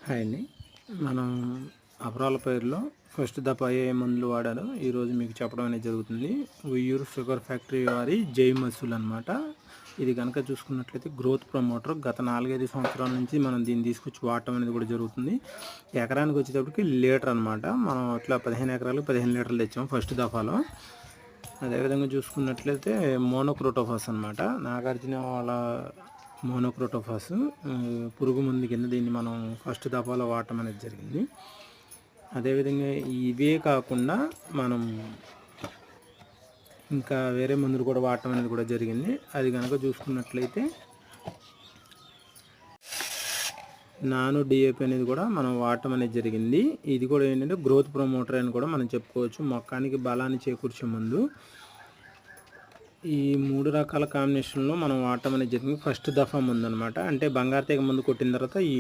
Hi అండి. మనం అపరాల పైరులో ఫస్ట్ దఫా ఏ మందులు వాడాలో ఈరోజు మీకు చెప్పడం అనేది జరుగుతుంది. ఉయ్యూరు షుగర్ ఫ్యాక్టరీ వారి జై మసూల్ అనమాట. ఇది కనుక చూసుకున్నట్లయితే గ్రోత్ ప్రమోటర్. గత 4-5 సంవత్సరాల నుంచి మనం దీన్ని తీసుకొచ్చి వాడటం అనేది కూడా జరుగుతుంది. ఎకరానికి వచ్చేటప్పటికి లీటర్ అనమాట. మనం అట్లా 15 ఎకరాలకు 15 లీటర్లు తెచ్చాము ఫస్ట్ దఫాలో. అదేవిధంగా చూసుకున్నట్లయితే మోనోక్రోటోఫాస్ అనమాట. నాగార్జున వాళ్ళ మోనోక్రోటోఫాస్ పురుగు మందు కింద దీన్ని మనం ఫస్ట్ దఫాలో వాడటం అనేది జరిగింది. అదేవిధంగా ఇవే కాకుండా మనం ఇంకా వేరే మందులు కూడా వాడటం అనేది కూడా జరిగింది. అది కనుక చూసుకున్నట్లయితే నానో డిఏపి అనేది కూడా మనం వాడటం అనేది జరిగింది. ఇది కూడా ఏంటంటే గ్రోత్ ప్రమోటర్ అని కూడా మనం చెప్పుకోవచ్చు. మొక్కానికి బలాన్ని చేకూర్చే ముందు ఈ 3 రకాల కాంబినేషన్లో మనం వాడటం అనేది జరిగింది. ఫస్ట్ దఫా ముందు అనమాట. అంటే బంగారు తీగ ముందు కొట్టిన తర్వాత ఈ